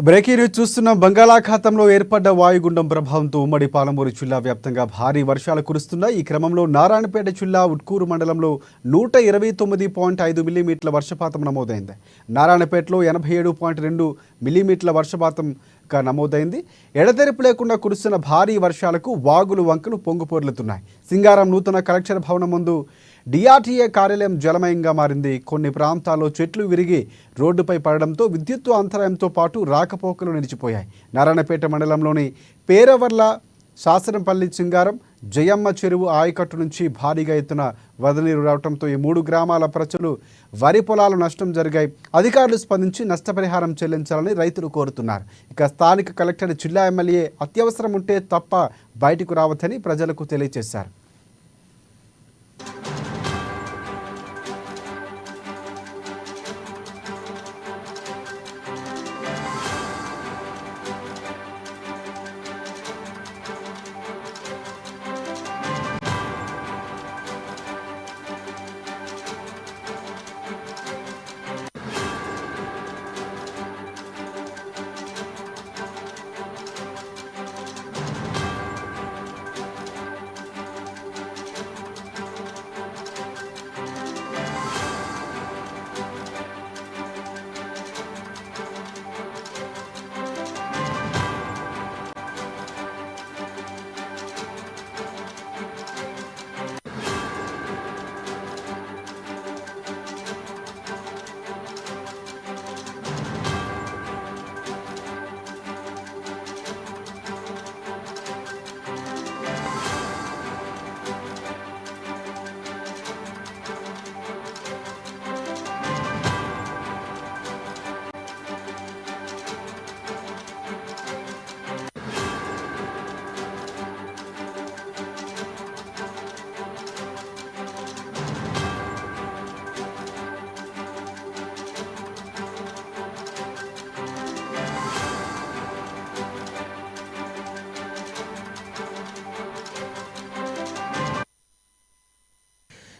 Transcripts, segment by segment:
Breaking news చూస్తున్న బంగాళాఖాతంలో ఏర్పడ్డ వాయుగుండం ప్రభావంతో ఉమ్మడి పాలమూరు జిల్లా వ్యాప్తంగా భారీ వర్షాలు కురుస్తున్నాయి. ఈ క్రమంలో నారాయణపేట జిల్లా ఉట్కూరు మండలంలో 129.5 మిల్లీమీటర్ల వర్షపాతం నమోదైంది. నారాయణపేటలో 87.2 మిల్లీమీటర్ల వర్షపాతం నమోదైంది. ఎడతెరిపి లేకుండా కురుస్తున్న భారీ వర్షాలకు వాగులు వంకలు పొంగిపొర్లుతున్నాయి. సింగారం నూతన కలెక్టర్ భవనం ముందు డిఆర్టీఏ కార్యాలయం జలమయంగా మారింది. కొన్ని ప్రాంతాల్లో చెట్లు విరిగి రోడ్డుపై పడడంతో విద్యుత్తు అంతరాయంతో పాటు రాకపోకలు నిలిచిపోయాయి. నారాయణపేట మండలంలోని పేరవర్ల, శాసనంపల్లి, సింగారం, జయమ్మ చెరువు ఆయకట్టు నుంచి భారీగా ఎత్తున వరద నీరు రావడంతో ఈ 3 గ్రామాల ప్రజలు వరి పొలాలు నష్టం జరిగాయి. అధికారులు స్పందించి నష్టపరిహారం చెల్లించాలని రైతులు కోరుతున్నారు. ఇక స్థానిక కలెక్టర్, జిల్లా ఎమ్మెల్యే అత్యవసరం ఉంటే తప్ప బయటకు రావద్దని ప్రజలకు తెలియజేశారు.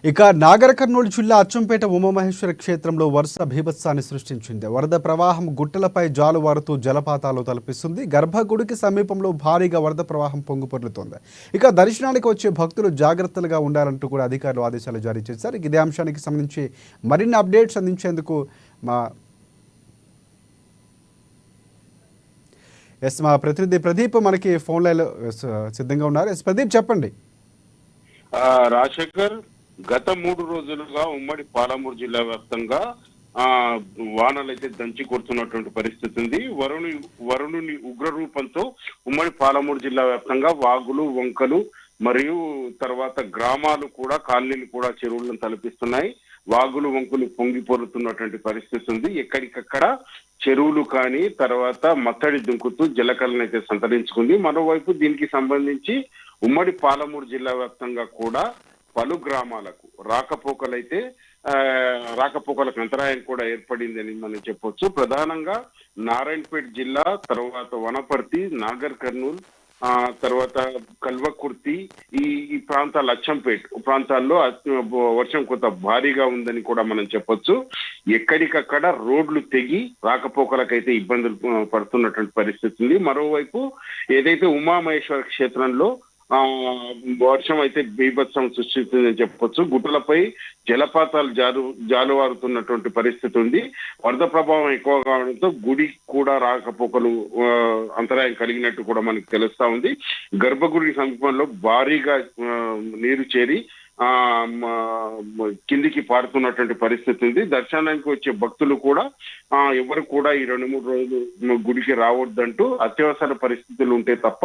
ఇక నాగర్ కర్నూలు జిల్లా అచ్చంపేట ఉమామహేశ్వర క్షేత్రంలో వరుస భీభత్సాన్ని సృష్టించింది. వరద ప్రవాహం గుట్టలపై జాలువారుతూ జలపాతాలు తలపిస్తుంది. గర్భగుడికి సమీపంలో భారీగా వరద ప్రవాహం పొంగిపొర్లుతోంది. ఇక దర్శనానికి వచ్చే భక్తులు జాగ్రత్తలుగా ఉండాలంటూ కూడా అధికారులు ఆదేశాలు జారీ చేశారు. ఇదే అంశానికి సంబంధించి మరిన్ని అప్డేట్స్ అందించేందుకు మా ప్రతినిధి ప్రదీప్ మనకి ఫోన్ లైన్లో సిద్ధంగా ఉన్నారు. ప్రదీప్, చెప్పండి. రాజశేఖర్, గత 3 రోజులుగా ఉమ్మడి పాలమూరు జిల్లా వ్యాప్తంగా వానలైతే దంచి కొడుతున్నటువంటి పరిస్థితి ఉంది. వరుణుని ఉగ్రరూపంతో ఉమ్మడి పాలమూరు జిల్లా వ్యాప్తంగా వాగులు, వంకలు మరియు తర్వాత గ్రామాలు కూడా, కాలనీలు కూడా చెరువులను తలపిస్తున్నాయి. వాగులు, వంకులు పొంగి పొరుతున్నటువంటి పరిస్థితి ఉంది. ఎక్కడికక్కడ చెరువులు కానీ తర్వాత మత్తడి దుంకుతూ జలకళనైతే సంతరించుకుంది. మరోవైపు దీనికి సంబంధించి ఉమ్మడి పాలమూరు జిల్లా వ్యాప్తంగా కూడా పలు గ్రామాలకు రాకపోకలకు అంతరాయం కూడా ఏర్పడిందని మనం చెప్పొచ్చు. ప్రధానంగా నారాయణపేట జిల్లా, తర్వాత వనపర్తి, నాగర్ కర్నూల్, తర్వాత కల్వకుర్తి, ఈ ప్రాంతాల, అచ్చంపేట్ ప్రాంతాల్లో వర్షం కొంత భారీగా ఉందని కూడా మనం చెప్పొచ్చు. ఎక్కడికక్కడ రోడ్లు తెగి రాకపోకలకైతే ఇబ్బందులు పడుతున్నటువంటి పరిస్థితి ఉంది. మరోవైపు ఏదైతే ఉమామహేశ్వర క్షేత్రంలో వర్షం అయితే బీభత్సం సృష్టిస్తుందని చెప్పొచ్చు. గుట్టలపై జలపాతాలు జాలువారుతున్నటువంటి పరిస్థితి ఉంది. వరద ప్రభావం ఎక్కువ కావడంతో గుడి కూడా రాకపోకలు అంతరాయం కలిగినట్టు కూడా మనకు తెలుస్తా ఉంది. గర్భగుడి సమీపంలో భారీగా నీరు చేరి కిందికి పారుతున్నటువంటి పరిస్థితి ఉంది. దర్శనానికి వచ్చే భక్తులు కూడా ఎవరు కూడా ఈ 2-3 రోజులు గుడికి రావద్దంటూ, అత్యవసర పరిస్థితులు ఉంటే తప్ప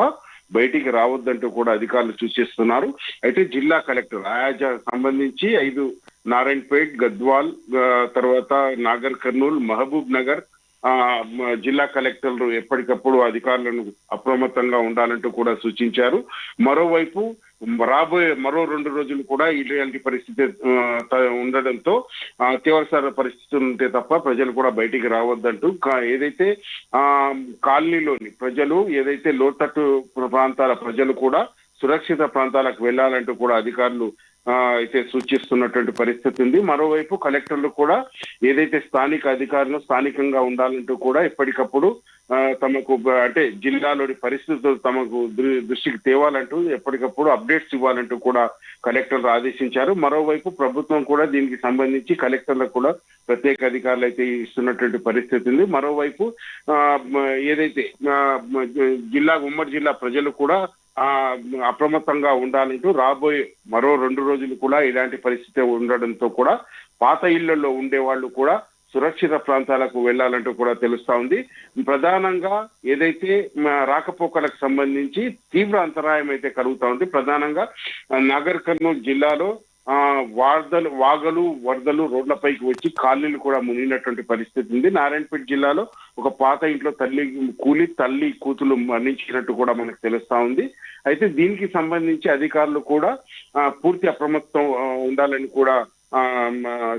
బయటికి రావద్దంటూ కూడా అధికారులు సూచిస్తున్నారు. అయితే జిల్లా కలెక్టర్ ఆయా సంబంధించి 5 నారాయణపేట్, గద్వాల్, తర్వాత నాగర్ కర్నూల్, మహబూబ్ నగర్ జిల్లా కలెక్టర్లు ఎప్పటికప్పుడు అధికారులను అప్రమత్తంగా ఉండాలంటూ కూడా సూచించారు. మరోవైపు రాబోయే మరో 2 రోజులు కూడా ఇలాంటి పరిస్థితి ఉండడంతో అత్యవసర పరిస్థితులు ఉంటే తప్ప ప్రజలు కూడా బయటికి రావద్దంటూ, ఏదైతే కాలనీలోని ప్రజలు, ఏదైతే లోతట్టు ప్రాంతాల ప్రజలు కూడా సురక్షిత ప్రాంతాలకు వెళ్లాలంటూ కూడా అధికారులు అయితే సూచిస్తున్నటువంటి పరిస్థితి ఉంది. మరోవైపు కలెక్టర్లు కూడా ఏదైతే స్థానిక అధికారులు స్థానికంగా ఉండాలంటూ కూడా ఎప్పటికప్పుడు తమకు అంటే జిల్లాలోని పరిస్థితులు తమకు దృష్టికి తేవాలంటూ ఎప్పటికప్పుడు అప్డేట్స్ ఇవ్వాలంటూ కూడా కలెక్టర్లు ఆదేశించారు. మరోవైపు ప్రభుత్వం కూడా దీనికి సంబంధించి కలెక్టర్లకు కూడా ప్రత్యేక అధికారులు అయితే ఇస్తున్నటువంటి పరిస్థితి ఉంది. మరోవైపు ఏదైతే ఉమ్మడి జిల్లా ప్రజలు కూడా అప్రమత్తంగా ఉండాలంటూ రాబోయే మరో 2 రోజులు కూడా ఇలాంటి పరిస్థితి ఉండడంతో కూడా పాత ఇళ్లలో ఉండే వాళ్ళు కూడా సురక్షిత ప్రాంతాలకు వెళ్లాలంటూ కూడా తెలుస్తా ఉంది. ప్రధానంగా ఏదైతే రాకపోకలకు సంబంధించి తీవ్ర అంతరాయం అయితే కలుగుతా ఉంది. ప్రధానంగా నాగర్ కర్నూలు జిల్లాలో వాగలు వరదలు రోడ్లపైకి వచ్చి కాలనీలు కూడా మునిగినటువంటి పరిస్థితి ఉంది. నారాయణపేట జిల్లాలో ఒక పాత ఇంట్లో తల్లి కూతులు మరణించినట్టు కూడా మనకు తెలుస్తా ఉంది. అయితే దీనికి సంబంధించి అధికారులు కూడా పూర్తి అప్రమత్తం ఉండాలని కూడా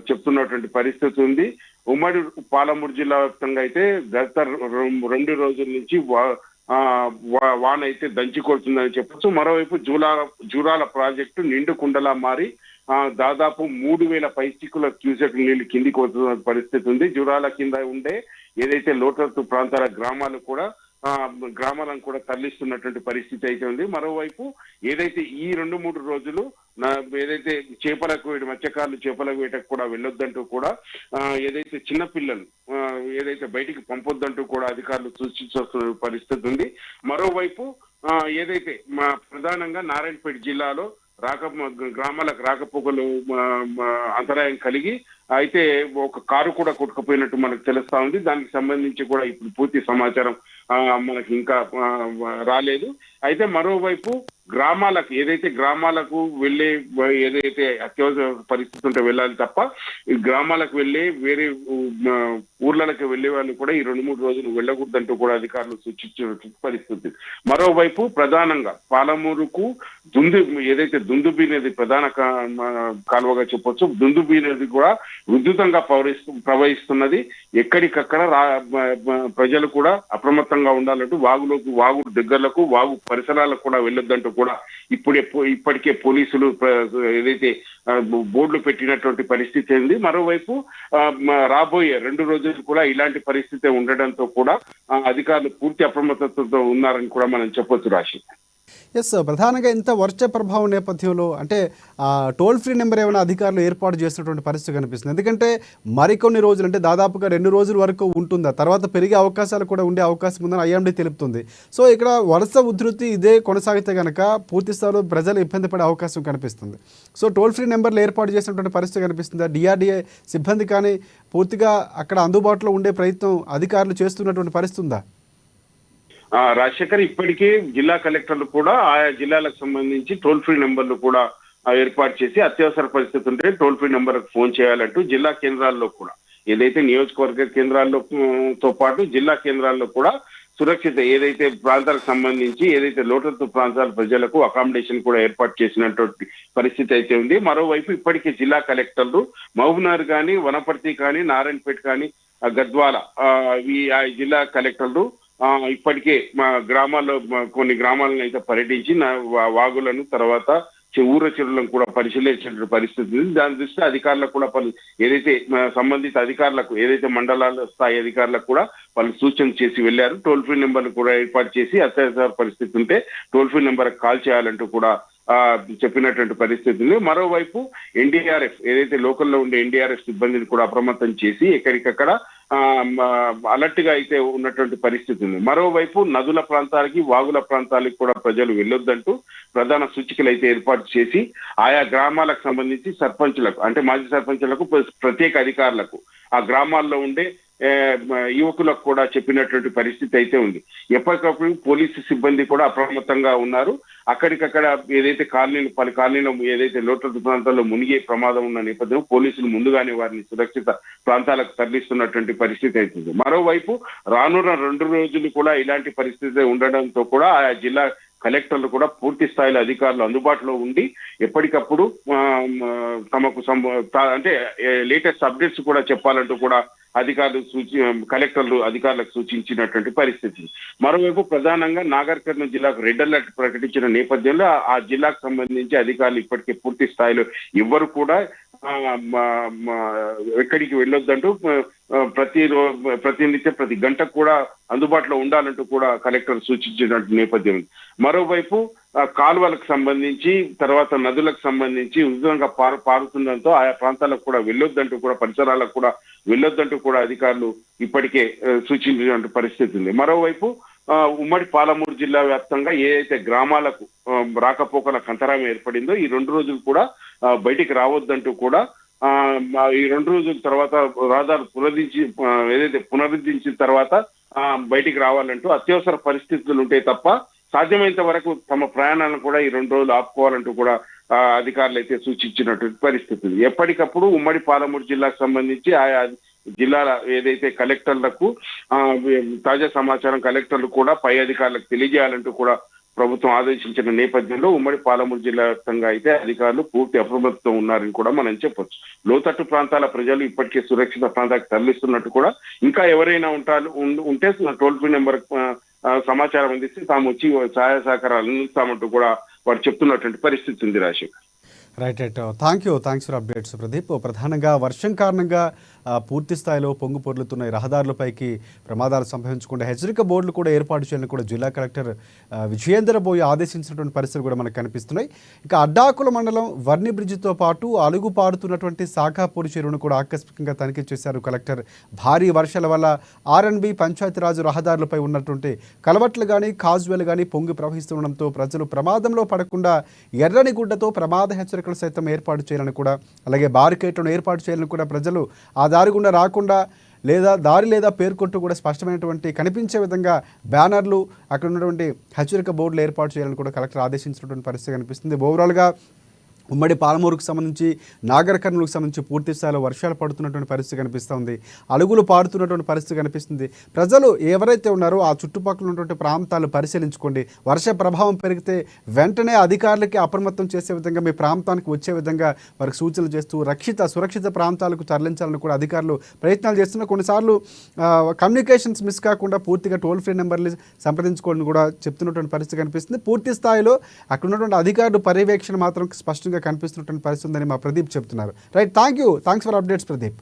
చెప్తున్నటువంటి పరిస్థితి ఉంది. ఉమ్మడి పాలమూరు జిల్లా వ్యాప్తంగా అయితే గత 2 రోజుల నుంచి వాన అయితే దంచి కొడుతుందని చెప్పొచ్చు. మరోవైపు జూరాల ప్రాజెక్టు నిండు కుండలా మారి దాదాపు 3,000 పైచిక్కుల క్యూసెక్ నీళ్లు కిందికి వస్తున్న పరిస్థితి ఉంది. జూరాల కింద ఉండే ఏదైతే లోతట్టు ప్రాంతాల గ్రామాలను కూడా తరలిస్తున్నటువంటి పరిస్థితి అయితే ఉంది. మరోవైపు ఏదైతే ఈ 2-3 రోజులు ఏదైతే మత్స్యకారులు చేపలకు వేటకు కూడా వెళ్ళొద్దంటూ కూడా ఏదైతే చిన్నపిల్లలు ఏదైతే బయటికి పంపొద్దంటూ కూడా అధికారులు సూచించిన పరిస్థితి ఉంది. మరోవైపు ఏదైతే ప్రధానంగా నారాయణపేట జిల్లాలో గ్రామాలకు రాకపోకలు అంతరాయం కలిగి అయితే ఒక కారు కూడా కొట్టుకుపోయినట్టు మనకు తెలుస్తా ఉంది. దానికి సంబంధించి కూడా ఇప్పుడు పూర్తి సమాచారం మనకి ఇంకా రాలేదు. అయితే మరోవైపు గ్రామాలకు వెళ్ళే ఏదైతే అత్యవసర పరిస్థితి ఉంటే వెళ్ళాలి తప్ప ఈ గ్రామాలకు వెళ్ళే వేరే ఊర్లకి వెళ్లే వాళ్ళు కూడా ఈ 2-3 రోజులు వెళ్ళకూడదంటూ కూడా అధికారులు సూచించిన పరిస్థితి. మరోవైపు ప్రధానంగా పాలమూరుకు ఏదైతే దుందుబి నది ప్రధాన కాలువగా చెప్పొచ్చు, దుందుబి నది కూడా ఉధృతంగా ప్రవహిస్తున్నది. ఎక్కడికక్కడ ప్రజలు కూడా అప్రమత్తంగా ఉండాలంటూ వాగు దగ్గరలకు వాగు పరిసరాలకు కూడా వెళ్ళొద్దంటూ కూడా ఇప్పటికే పోలీసులు ఏదైతే బోర్డులు పెట్టినటువంటి పరిస్థితి ఉంది. మరోవైపు రాబోయే 2 రోజులు కూడా ఇలాంటి పరిస్థితి ఉండడంతో కూడా అధికారులు పూర్తి అప్రమత్తతతో ఉన్నారని కూడా మనం చెప్పొచ్చు. రాశి ప్రధానంగా ఇంత వర్ష ప్రభావం నేపథ్యంలో అంటే టోల్ ఫ్రీ నెంబర్ ఏమైనా అధికారులు ఏర్పాటు చేసినటువంటి పరిస్థితి కనిపిస్తుంది. ఎందుకంటే మరికొన్ని రోజులు అంటే దాదాపుగా 2 రోజుల వరకు ఉంటుందా, తర్వాత పెరిగే అవకాశాలు కూడా ఉండే అవకాశం ఉందని ఐఎండీ తెలుపుతుంది. సో ఇక్కడ వరుస ఉధృతి ఇదే కొనసాగితే కనుక పూర్తి స్థాయిలో ప్రజలు ఇబ్బంది పడే అవకాశం కనిపిస్తుంది. సో టోల్ ఫ్రీ నెంబర్లు ఏర్పాటు చేసినటువంటి పరిస్థితి కనిపిస్తుందా? డిఆర్డీఏ సిబ్బంది కానీ పూర్తిగా అక్కడ అందుబాటులో ఉండే ప్రయత్నం అధికారులు చేస్తున్నటువంటి పరిస్థితి ఉందా? రాజశేఖర్, ఇప్పటికే జిల్లా కలెక్టర్లు కూడా ఆయా జిల్లాలకు సంబంధించి టోల్ ఫ్రీ నెంబర్లు కూడా ఏర్పాటు చేసి అత్యవసర పరిస్థితి ఉంటే టోల్ ఫ్రీ నెంబర్కు ఫోన్ చేయాలంటూ జిల్లా కేంద్రాల్లో కూడా ఏదైతే నియోజకవర్గ కేంద్రాల్లోతో పాటు జిల్లా కేంద్రాల్లో కూడా సురక్షిత ఏదైతే ప్రాంతాలకు సంబంధించి ఏదైతే లోతట్టు ప్రాంతాల ప్రజలకు అకామిడేషన్ కూడా ఏర్పాటు చేసినటువంటి పరిస్థితి అయితే ఉంది. మరోవైపు ఇప్పటికే జిల్లా కలెక్టర్లు మహబూబ్నగర్ కానీ, వనపర్తి కానీ, నారాయణపేట కానీ, గద్వాల ఆ జిల్లా కలెక్టర్లు ఇప్పటికే మా గ్రామాల్లో కొన్ని గ్రామాలను అయితే పర్యటించి వాగులను తర్వాత ఊర చెరువులను కూడా పరిశీలించిన పరిస్థితి ఉంది. దాని దృష్ట్యా అధికారులకు కూడా ఏదైతే సంబంధిత అధికారులకు ఏదైతే మండలాల స్థాయి అధికారులకు కూడా వాళ్ళు సూచన చేసి వెళ్లారు. టోల్ ఫ్రీ నెంబర్లు కూడా ఏర్పాటు చేసి అత్యవసర పరిస్థితి ఉంటే టోల్ ఫ్రీ నెంబర్ కాల్ చేయాలంటూ కూడా చెప్పినటువంటి పరిస్థితి ఉంది. మరోవైపు ఎన్డీఆర్ఎఫ్ ఏదైతే లోకల్లో ఉండే ఎన్డీఆర్ఎఫ్ సిబ్బందిని కూడా అప్రమత్తం చేసి ఎక్కడికక్కడ అలర్ట్ గా అయితే ఉన్నటువంటి పరిస్థితి ఉంది. మరోవైపు నదుల ప్రాంతాలకి వాగుల ప్రాంతాలకు కూడా ప్రజలు వెళ్ళొద్దంటూ ప్రధాన సూచికలు అయితే ఏర్పాటు చేసి ఆయా గ్రామాలకు సంబంధించి సర్పంచులకు అంటే మాజీ సర్పంచులకు ప్రత్యేక అధికారులకు ఆ గ్రామాల్లో ఉండే యువకులకు కూడా చెప్పినటువంటి పరిస్థితి అయితే ఉంది. ఎప్పటికప్పుడు పోలీసు సిబ్బంది కూడా అప్రమత్తంగా ఉన్నారు. అక్కడికక్కడ ఏదైతే పలు కాలనీలో ఏదైతే లోతట్టు ప్రాంతాల్లో మునిగే ప్రమాదం ఉన్న నేపథ్యంలో పోలీసులు ముందుగానే వారిని సురక్షిత ప్రాంతాలకు తరలిస్తున్నటువంటి పరిస్థితి అవుతుంది. మరోవైపు రానున్న 2 రోజులు కూడా ఇలాంటి పరిస్థితి ఉండడంతో కూడా ఆయా జిల్లా కలెక్టర్లు కూడా పూర్తి స్థాయిలో అధికారులు అందుబాటులో ఉండి ఎప్పటికప్పుడు తమకు అంటే లేటెస్ట్ అప్డేట్స్ కూడా చెప్పాలంటూ కూడా కలెక్టర్లు అధికారులకు సూచించినటువంటి పరిస్థితి. మరోవైపు ప్రధానంగా నాగర్ కర్నూలు జిల్లాకు రెడ్ అలర్ట్ ప్రకటించిన నేపథ్యంలో ఆ జిల్లాకు సంబంధించి అధికారులు ఇప్పటికే పూర్తి స్థాయిలో ఎవ్వరు కూడా ఎక్కడికి వెళ్ళొద్దంటూ ప్రతినిత్యం ప్రతి గంటకు కూడా అందుబాటులో ఉండాలంటూ కూడా కలెక్టర్ సూచించిన నేపథ్యం. మరోవైపు కాలువలకు సంబంధించి తర్వాత నదులకు సంబంధించి ఉధృతంగా పారుతుండటంతో ఆయా ప్రాంతాలకు కూడా వెళ్ళొద్దంటూ కూడా పరిసరాలకు కూడా వెళ్ళొద్దంటూ కూడా అధికారులు ఇప్పటికే సూచించినటువంటి పరిస్థితి ఉంది. మరోవైపు ఉమ్మడి పాలమూరు జిల్లా వ్యాప్తంగా ఏదైతే గ్రామాలకు రాకపోకల అంతరాయం ఏర్పడిందో ఈ 2 రోజులు కూడా బయటికి రావద్దంటూ కూడా ఈ 2 రోజుల తర్వాత రహదారు పునరుద్ధరించిన తర్వాత బయటికి రావాలంటూ అత్యవసర పరిస్థితులు ఉంటాయి తప్ప సాధ్యమైనంత వరకు తమ ప్రయాణాలను కూడా ఈ 2 రోజులు ఆపుకోవాలంటూ కూడా అధికారులు అయితే సూచించినటువంటి పరిస్థితి. ఎప్పటికప్పుడు ఉమ్మడి పాలమూరు జిల్లాకు సంబంధించి ఆయా జిల్లాల ఏదైతే కలెక్టర్లకు తాజా సమాచారం కలెక్టర్లు కూడా పై అధికారులకు తెలియజేయాలంటూ కూడా ప్రభుత్వం ఆదేశించిన నేపథ్యంలో ఉమ్మడి పాలమూరు జిల్లా వ్యాప్తంగా అయితే అధికారులు పూర్తి అప్రమత్తంతో ఉన్నారని కూడా మనం చెప్పొచ్చు. లోతట్టు ప్రాంతాల ప్రజలు ఇప్పటికే సురక్షిత ప్రాంతాలకు తరలిస్తున్నట్టు కూడా ఇంకా ఎవరైనా ఉంటే టోల్ ఫ్రీ నెంబర్ సమాచారం అందిస్తే తాము వచ్చి సహాయ సహకారాలు అందిస్తామంటూ కూడా వారు చెప్తున్నటువంటి పరిస్థితి ఉంది. Rajasekhar. Right. Thanks for updates Pradeep. ప్రధానంగా వర్షం కారణంగా పూర్తి స్థాయిలో పొంగు పొర్లుతున్న రహదారులపైకి ప్రమాదాలు సంభవించకుండా హెచ్చరిక బోర్డులు కూడా ఏర్పాటు చేయాలని కూడా జిల్లా కలెక్టర్ విజయేందర్ బోయి ఆదేశించినటువంటి పరిస్థితులు కూడా మనకు కనిపిస్తున్నాయి. ఇక అడ్డాకుల మండలం వర్ణి బ్రిడ్జితో పాటు అలుగు పాడుతున్నటువంటి సాకాపూర్ చెరువును కూడా ఆకస్మికంగా తనిఖీ చేశారు కలెక్టర్. భారీ వర్షాల వల్ల ఆర్ఎన్బి పంచాయతీరాజు రహదారులపై ఉన్నటువంటి కలవట్లు కానీ కాజువేలు కానీ పొంగి ప్రవహిస్తుండడంతో ప్రజలు ప్రమాదంలో పడకుండా ఎర్రని గుడ్డతో ప్రమాద హెచ్చరికలు సైతం ఏర్పాటు చేయాలని కూడా అలాగే బారికేట్లను ఏర్పాటు చేయాలని కూడా ప్రజలు ఆ దారి గుండా రాకుండా లేదా పేర్కొంటూ కూడా స్పష్టమైనటువంటి కనిపించే విధంగా బ్యానర్లు అక్కడ ఉన్నటువంటి హెచ్చరిక బోర్డులు ఏర్పాటు చేయాలని కూడా కలెక్టర్ ఆదేశించినటువంటి పరిస్థితి కనిపిస్తుంది. ఓవరాల్గా ఉమ్మడి పాలమూరుకు సంబంధించి నాగర్ కర్నూలుకు సంబంధించి పూర్తి స్థాయిలో వర్షాలు పడుతున్నటువంటి పరిస్థితి కనిపిస్తుంది. అలుగులు పారుతున్నటువంటి పరిస్థితి కనిపిస్తుంది. ప్రజలు ఎవరైతే ఉన్నారో ఆ చుట్టుపక్కల ఉన్నటువంటి ప్రాంతాలు పరిశీలించుకోండి. వర్ష ప్రభావం పెరిగితే వెంటనే అధికారులకి అప్రమత్తం చేసే విధంగా మీ ప్రాంతానికి వచ్చే విధంగా వారికి సూచనలు చేస్తూ సురక్షిత ప్రాంతాలకు తరలించాలని కూడా అధికారులు ప్రయత్నాలు చేస్తున్నారు. కొన్నిసార్లు కమ్యూనికేషన్స్ మిస్ కాకుండా పూర్తిగా టోల్ ఫ్రీ నెంబర్లు సంప్రదించుకోవాలని కూడా చెప్తున్నటువంటి పరిస్థితి కనిపిస్తుంది. పూర్తి స్థాయిలో అక్కడ ఉన్నటువంటి అధికారులు పర్యవేక్షణ మాత్రం స్పష్టంగా కనిపిస్తున్నటువంటి పరిస్థితి ఉందని మా ప్రదీప్ చెప్తున్నారు. Right. Thanks for updates Pradeep.